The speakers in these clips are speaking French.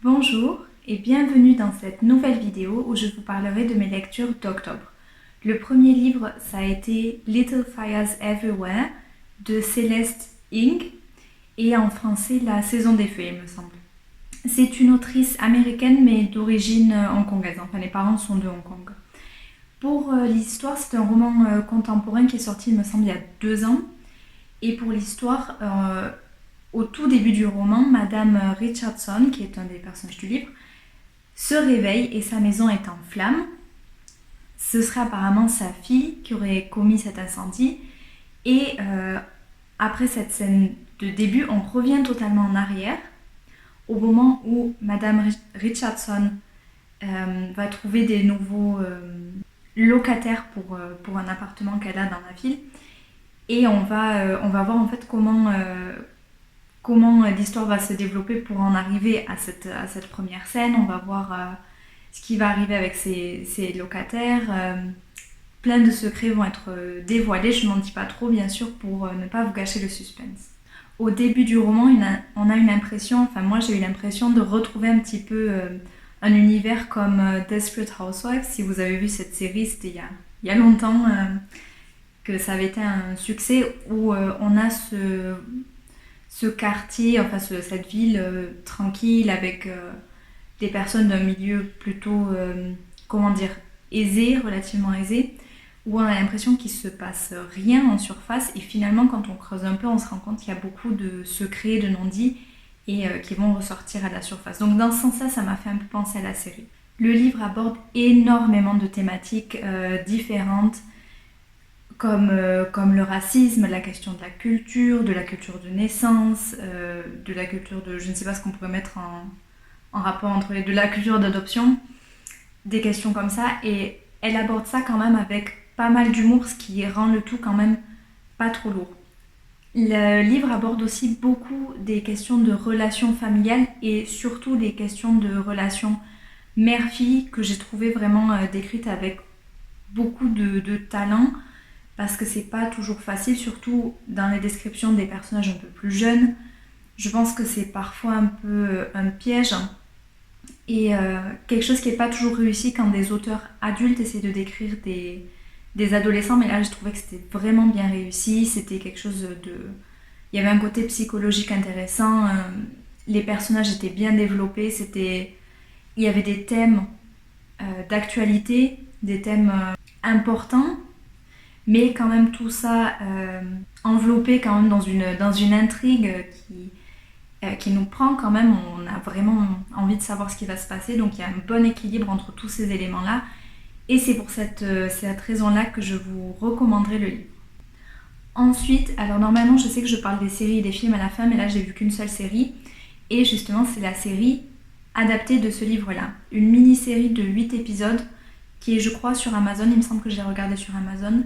Bonjour et bienvenue dans cette nouvelle vidéo où je vous parlerai de mes lectures d'octobre. Le premier livre, ça a été Little Fires Everywhere de Céleste Ng et en français La Saison des Feux, il me semble. C'est une autrice américaine mais d'origine hongkongaise, enfin les parents sont de Hong Kong. Pour l'histoire, c'est un roman contemporain qui est sorti, il me semble, il y a 2 ans. Et pour l'histoire, au tout début du roman, Madame Richardson, qui est un des personnages du livre, se réveille et sa maison est en flammes. Ce serait apparemment sa fille qui aurait commis cet incendie. Et après cette scène de début, on revient totalement en arrière, au moment où Madame Richardson va trouver des nouveaux locataires pour un appartement qu'elle a dans la ville. Et on va voir en fait comment l'histoire va se développer pour en arriver à cette première scène. On va voir ce qui va arriver avec ces locataires. Plein de secrets vont être dévoilés, je n'en dis pas trop bien sûr pour ne pas vous gâcher le suspense. Au début du roman, on a une impression, enfin moi j'ai eu l'impression de retrouver un petit peu un univers comme Desperate Housewives. Si vous avez vu cette série, c'était il y a longtemps que ça avait été un succès où on a ce quartier, enfin cette ville tranquille avec des personnes d'un milieu plutôt, comment dire, aisé, relativement aisé, où on a l'impression qu'il se passe rien en surface et finalement quand on creuse un peu on se rend compte qu'il y a beaucoup de secrets, de non-dits et qui vont ressortir à la surface. Donc dans ce sens-là, ça m'a fait un peu penser à la série. Le livre aborde énormément de thématiques différentes comme le racisme, la question de la culture de naissance, de la culture de, je ne sais pas ce qu'on pourrait mettre en rapport entre les deux, la culture d'adoption, des questions comme ça, et elle aborde ça quand même avec pas mal d'humour, ce qui rend le tout quand même pas trop lourd. Le livre aborde aussi beaucoup des questions de relations familiales et surtout des questions de relations mère-fille que j'ai trouvé vraiment décrites avec beaucoup de talent, parce que c'est pas toujours facile, surtout dans les descriptions des personnages un peu plus jeunes. Je pense que c'est parfois un peu un piège et quelque chose qui n'est pas toujours réussi quand des auteurs adultes essaient de décrire des adolescents, mais là je trouvais que c'était vraiment bien réussi, c'était quelque chose de... Il y avait un côté psychologique intéressant, les personnages étaient bien développés, il y avait des thèmes d'actualité, des thèmes importants, mais quand même tout ça enveloppé quand même dans une intrigue qui nous prend quand même, on a vraiment envie de savoir ce qui va se passer, donc il y a un bon équilibre entre tous ces éléments-là, et c'est pour cette raison-là que je vous recommanderais le livre. Ensuite, alors normalement je sais que je parle des séries et des films à la fin, mais là j'ai vu qu'une seule série, et justement c'est la série adaptée de ce livre-là, une mini-série de 8 épisodes, qui est je crois sur Amazon, il me semble que j'ai regardé sur Amazon,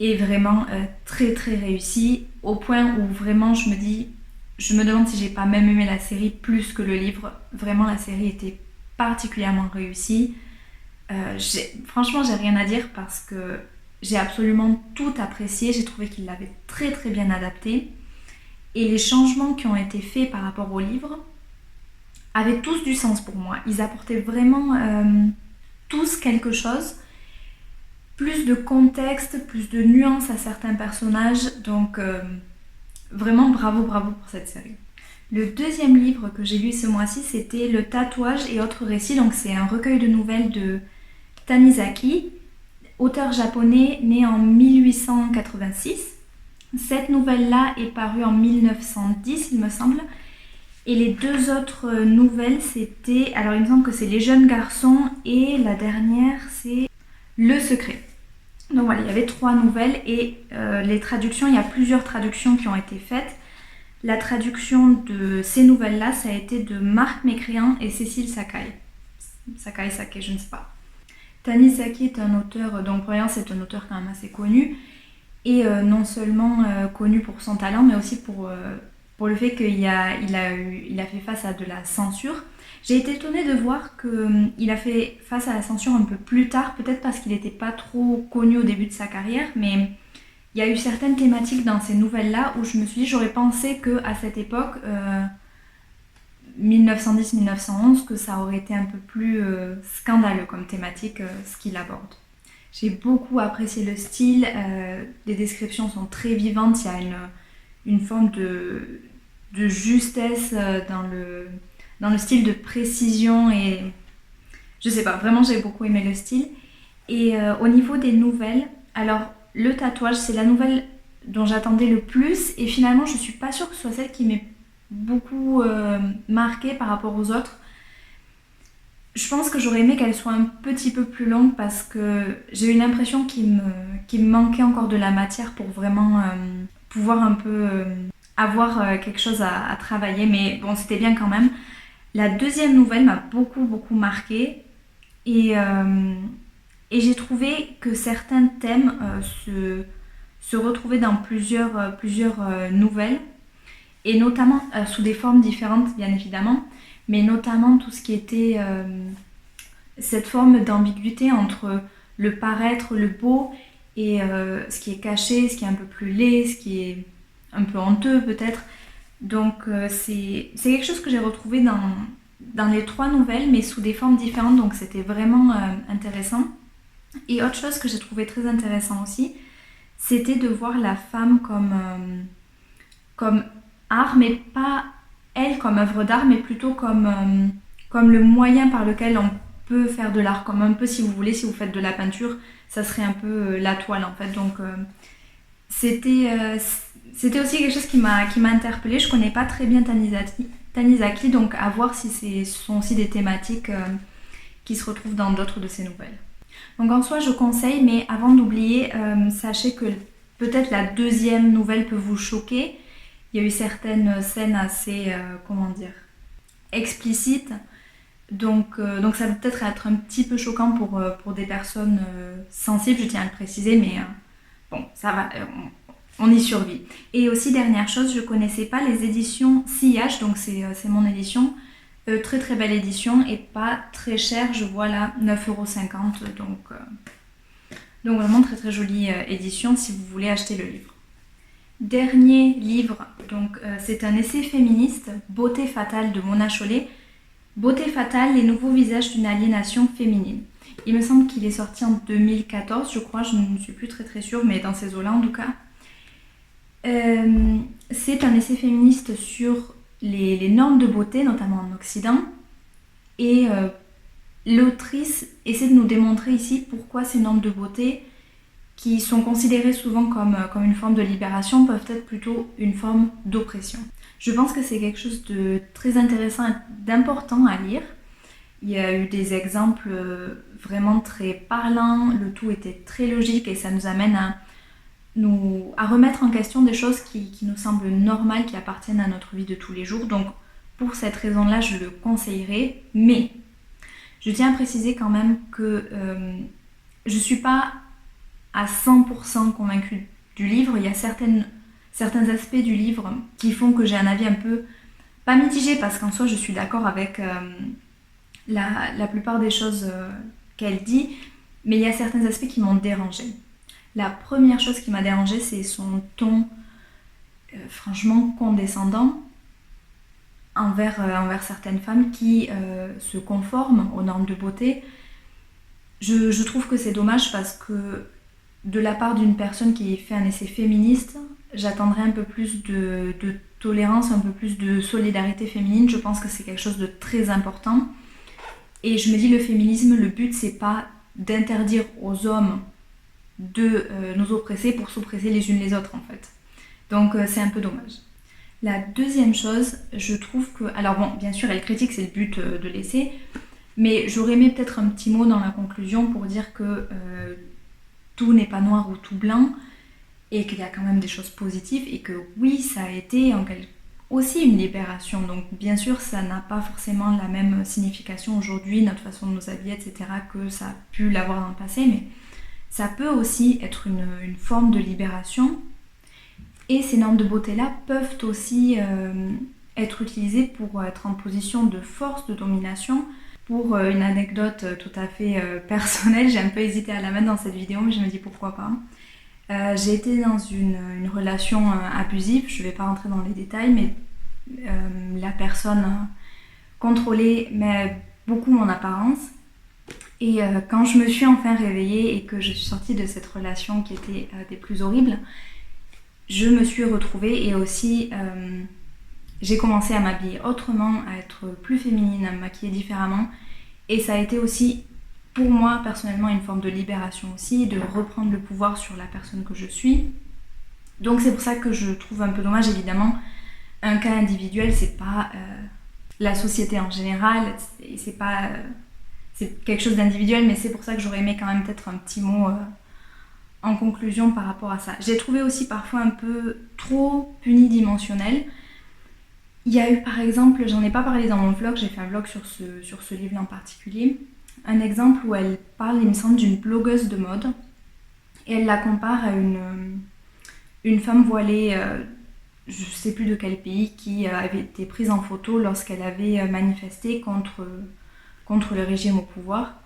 et vraiment très très réussi, au point où vraiment je me demande si j'ai pas même aimé la série plus que le livre. Vraiment la série était particulièrement réussie. Franchement j'ai rien à dire parce que j'ai absolument tout apprécié, j'ai trouvé qu'il l'avait très très bien adapté. Et les changements qui ont été faits par rapport au livre avaient tous du sens pour moi. Ils apportaient vraiment tous quelque chose. Plus de contexte, plus de nuances à certains personnages, donc vraiment bravo pour cette série. Le deuxième livre que j'ai lu ce mois-ci, c'était Le tatouage et autres récits, donc c'est un recueil de nouvelles de Tanizaki, auteur japonais né en 1886. Cette nouvelle-là est parue en 1910, il me semble, et les deux autres nouvelles, c'était, alors il me semble que c'est Les jeunes garçons, et la dernière, c'est Le secret. Donc voilà, il y avait 3 nouvelles et les traductions, il y a plusieurs traductions qui ont été faites. La traduction de ces nouvelles-là, ça a été de Marc Mécréant et Cécile Sakai. Sakai, je ne sais pas. Tanizaki est un auteur, donc voyons, c'est un auteur quand même assez connu. Et non seulement connu pour son talent, mais aussi pour le fait qu'il a fait face à de la censure. J'ai été étonnée de voir qu'il a fait face à la censure un peu plus tard, peut-être parce qu'il n'était pas trop connu au début de sa carrière, mais il y a eu certaines thématiques dans ces nouvelles-là où je me suis dit, j'aurais pensé qu'à cette époque, 1910-1911 que ça aurait été un peu plus scandaleux comme thématique ce qu'il aborde. J'ai beaucoup apprécié le style, les descriptions sont très vivantes, il y a une forme de justesse dans le style de précision et je sais pas, vraiment j'ai beaucoup aimé le style. Et au niveau des nouvelles, alors le tatouage c'est la nouvelle dont j'attendais le plus et finalement je suis pas sûre que ce soit celle qui m'ait beaucoup marquée par rapport aux autres. Je pense que j'aurais aimé qu'elle soit un petit peu plus longue parce que j'ai eu l'impression qu'il me manquait encore de la matière pour vraiment pouvoir un peu avoir quelque chose à travailler. Mais bon, c'était bien quand même. La deuxième nouvelle m'a beaucoup marquée et j'ai trouvé que certains thèmes se retrouvaient dans plusieurs nouvelles et notamment sous des formes différentes bien évidemment, mais notamment tout ce qui était cette forme d'ambiguïté entre le paraître, le beau et ce qui est caché, ce qui est un peu plus laid, ce qui est un peu honteux peut-être. Donc c'est quelque chose que j'ai retrouvé dans les trois nouvelles mais sous des formes différentes, donc c'était vraiment intéressant. Et autre chose que j'ai trouvé très intéressant aussi, c'était de voir la femme comme art, mais pas elle comme œuvre d'art, mais plutôt comme le moyen par lequel on peut faire de l'art, comme un peu si vous voulez, si vous faites de la peinture, ça serait un peu la toile en fait. Donc c'était aussi quelque chose qui m'a interpellée. Je connais pas très bien Tanizaki, donc à voir si ce sont aussi des thématiques qui se retrouvent dans d'autres de ses nouvelles. Donc en soi je conseille, mais avant d'oublier, sachez que peut-être la deuxième nouvelle peut vous choquer. Il y a eu certaines scènes assez, explicites. Donc ça peut peut-être être un petit peu choquant pour des personnes sensibles, je tiens à le préciser, mais bon, ça va, on y survit. Et aussi, dernière chose, je connaissais pas les éditions CIH, donc c'est mon édition. Très très belle édition et pas très chère, je vois là 9,50 €, donc vraiment très très jolie édition si vous voulez acheter le livre. Dernier livre, donc c'est un essai féministe, Beauté fatale de Mona Chollet. Beauté fatale, les nouveaux visages d'une aliénation féminine. Il me semble qu'il est sorti en 2014, je crois, je ne suis plus très très sûre, mais dans ces eaux-là en tout cas. C'est un essai féministe sur les normes de beauté, notamment en Occident, et l'autrice essaie de nous démontrer ici pourquoi ces normes de beauté, qui sont considérées souvent comme une forme de libération, peuvent être plutôt une forme d'oppression. Je pense que c'est quelque chose de très intéressant et d'important à lire. Il y a eu des exemples vraiment très parlants, le tout était très logique et ça nous amène à remettre en question des choses qui nous semblent normales, qui appartiennent à notre vie de tous les jours. Donc pour cette raison-là, je le conseillerais, mais je tiens à préciser quand même que je ne suis pas à 100% convaincue du livre. Il y a certains aspects du livre qui font que j'ai un avis un peu, pas mitigé, parce qu'en soi je suis d'accord avec la plupart des choses qu'elle dit, mais il y a certains aspects qui m'ont dérangée. La première chose qui m'a dérangée, c'est son ton franchement condescendant envers certaines femmes qui se conforment aux normes de beauté. Je trouve que c'est dommage parce que de la part d'une personne qui fait un essai féministe, j'attendrais un peu plus de tolérance, un peu plus de solidarité féminine. Je pense que c'est quelque chose de très important. Et je me dis, le féminisme, le but, c'est pas d'interdire aux hommes de nous oppresser pour s'oppresser les unes les autres en fait. Donc c'est un peu dommage. La deuxième chose, je trouve que... Alors bon, bien sûr, elle critique, c'est le but de l'essai, mais j'aurais aimé peut-être un petit mot dans la conclusion pour dire que tout n'est pas noir ou tout blanc, et qu'il y a quand même des choses positives, et que oui, ça a été aussi une libération. Donc bien sûr, ça n'a pas forcément la même signification aujourd'hui, notre façon de nous habiller, etc., que ça a pu l'avoir dans le passé, mais ça peut aussi être une forme de libération. Et ces normes de beauté-là peuvent aussi être utilisées pour être en position de force, de domination. Pour une anecdote tout à fait personnelle, j'ai un peu hésité à la mettre dans cette vidéo, mais je me dis pourquoi pas. J'ai été dans une relation abusive, je ne vais pas rentrer dans les détails, mais la personne contrôlait beaucoup mon apparence. Et quand je me suis enfin réveillée et que je suis sortie de cette relation qui était des plus horribles, je me suis retrouvée et aussi j'ai commencé à m'habiller autrement, à être plus féminine, à me maquiller différemment. Et ça a été aussi, pour moi, personnellement, une forme de libération aussi, de reprendre le pouvoir sur la personne que je suis. Donc c'est pour ça que je trouve un peu dommage, évidemment, un cas individuel, c'est pas la société en général, c'est pas... c'est quelque chose d'individuel, mais c'est pour ça que j'aurais aimé quand même peut-être un petit mot en conclusion par rapport à ça. J'ai trouvé aussi parfois un peu trop unidimensionnel. Il y a eu par exemple, j'en ai pas parlé dans mon vlog, j'ai fait un vlog sur ce livre en particulier, un exemple où elle parle, il me semble, d'une blogueuse de mode, et elle la compare à une femme voilée, je sais plus de quel pays, qui avait été prise en photo lorsqu'elle avait manifesté contre le régime au pouvoir,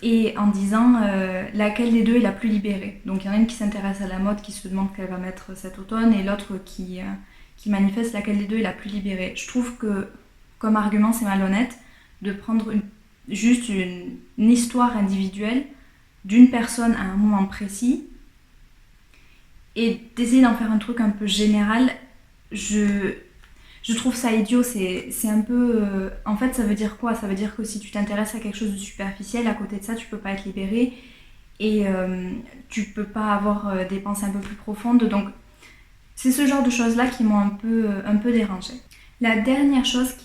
et en disant laquelle des deux est la plus libérée. Donc il y en a une qui s'intéresse à la mode, qui se demande qu'elle va mettre cet automne, et l'autre qui manifeste laquelle des deux est la plus libérée. Je trouve que comme argument c'est malhonnête de prendre juste une histoire individuelle d'une personne à un moment précis et d'essayer d'en faire un truc un peu général. Je trouve ça idiot, c'est un peu... en fait, ça veut dire quoi? Ça veut dire que si tu t'intéresses à quelque chose de superficiel, à côté de ça, tu peux pas être libéré et tu peux pas avoir des pensées un peu plus profondes. Donc, c'est ce genre de choses-là qui m'ont un peu dérangée. La dernière chose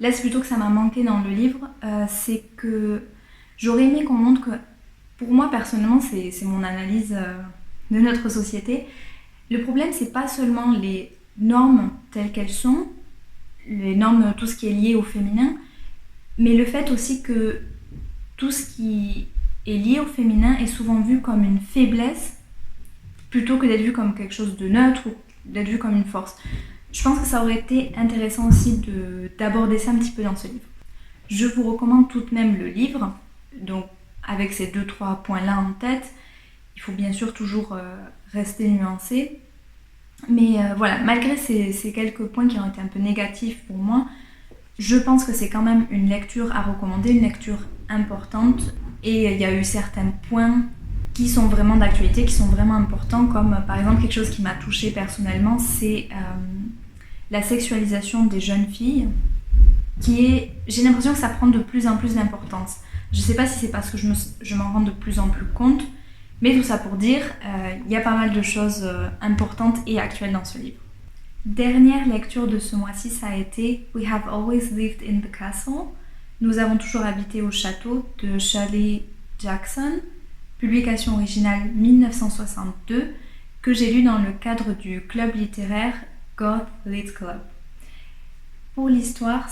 là, c'est plutôt que ça m'a manqué dans le livre, c'est que j'aurais aimé qu'on montre que, pour moi, personnellement, c'est mon analyse de notre société. Le problème, c'est pas seulement les normes telles qu'elles sont, les normes, tout ce qui est lié au féminin, mais le fait aussi que tout ce qui est lié au féminin est souvent vu comme une faiblesse plutôt que d'être vu comme quelque chose de neutre ou d'être vu comme une force. Je pense que ça aurait été intéressant aussi d'aborder ça un petit peu dans ce livre. Je vous recommande tout de même le livre, donc avec ces 2-3 points-là en tête. Il faut bien sûr toujours rester nuancé. Mais voilà, malgré ces quelques points qui ont été un peu négatifs pour moi, je pense que c'est quand même une lecture à recommander, une lecture importante. Et il y a eu certains points qui sont vraiment d'actualité, qui sont vraiment importants, comme par exemple quelque chose qui m'a touchée personnellement, c'est la sexualisation des jeunes filles, j'ai l'impression que ça prend de plus en plus d'importance. Je sais pas si c'est parce que je m'en rends de plus en plus compte, mais tout ça pour dire, il y a pas mal de choses importantes et actuelles dans ce livre. Dernière lecture de ce mois-ci, ça a été We Have Always Lived in the Castle. Nous avons toujours habité au château de Shirley Jackson, publication originale 1962, que j'ai lu dans le cadre du club littéraire Goth Lit Club. Pour l'histoire,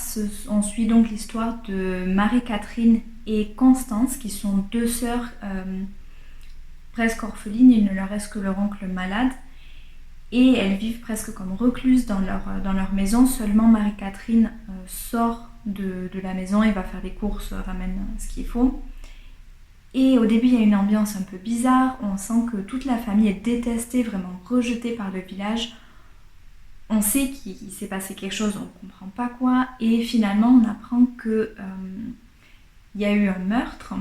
on suit donc l'histoire de Marie-Catherine et Constance, qui sont deux sœurs presque orphelines, il ne leur reste que leur oncle malade, et elles vivent presque comme recluses dans leur maison. Seulement Marie-Catherine sort de la maison et va faire les courses, ramène ce qu'il faut. Et au début, il y a une ambiance un peu bizarre, on sent que toute la famille est détestée, vraiment rejetée par le village. On sait qu'il s'est passé quelque chose, on ne comprend pas quoi, et finalement on apprend qu'il y a eu un meurtre.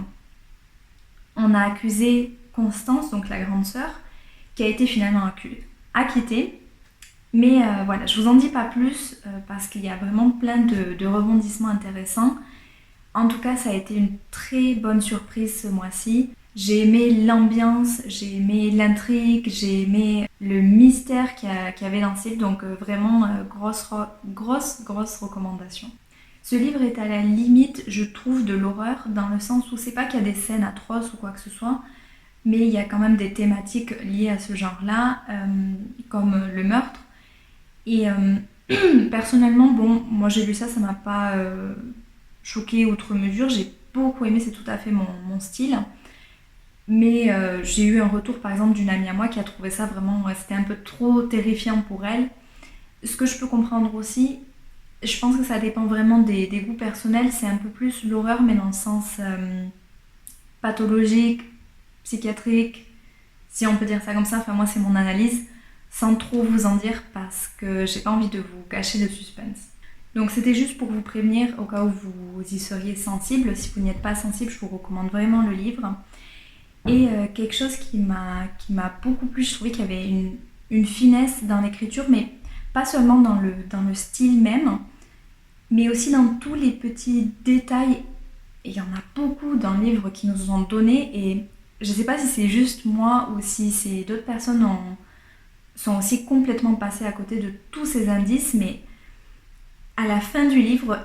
On a accusé Constance, donc la grande sœur, qui a été finalement acquittée. Mais voilà, je vous en dis pas plus parce qu'il y a vraiment plein de rebondissements intéressants. En tout cas, ça a été une très bonne surprise ce mois-ci. J'ai aimé l'ambiance, j'ai aimé l'intrigue, j'ai aimé le mystère qu'il y avait dans ce livre, donc vraiment grosse recommandation. Ce livre est à la limite, je trouve, de l'horreur, dans le sens où c'est pas qu'il y a des scènes atroces ou quoi que ce soit, mais il y a quand même des thématiques liées à ce genre-là, comme le meurtre. Et personnellement, bon, moi j'ai lu ça, ça m'a pas choquée outre mesure, j'ai beaucoup aimé, c'est tout à fait mon style. Mais j'ai eu un retour par exemple d'une amie à moi qui a trouvé ça vraiment, c'était un peu trop terrifiant pour elle. Ce que je peux comprendre aussi, je pense que ça dépend vraiment des goûts personnels, c'est un peu plus l'horreur mais dans le sens pathologique, psychiatrique, si on peut dire ça comme ça, enfin moi c'est mon analyse, sans trop vous en dire parce que j'ai pas envie de vous gâcher le suspense. Donc c'était juste pour vous prévenir au cas où vous y seriez sensible. Si vous n'y êtes pas sensible, je vous recommande vraiment le livre. Et quelque chose qui m'a beaucoup plu, je trouvais qu'il y avait une finesse dans l'écriture, mais pas seulement dans le style même, mais aussi dans tous les petits détails. Et il y en a beaucoup dans le livre qui nous ont donné, et je sais pas si c'est juste moi ou si c'est d'autres personnes sont aussi complètement passées à côté de tous ces indices, mais à la fin du livre,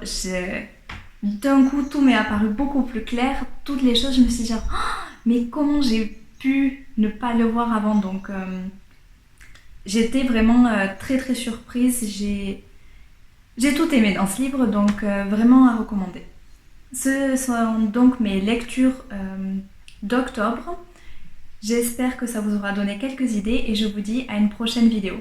d'un coup, tout m'est apparu beaucoup plus clair. Toutes les choses, je me suis dit, genre, oh, mais comment j'ai pu ne pas le voir avant. Donc, j'étais vraiment très très surprise. J'ai tout aimé dans ce livre, donc vraiment à recommander. Ce sont donc mes lectures d'octobre. J'espère que ça vous aura donné quelques idées et je vous dis à une prochaine vidéo.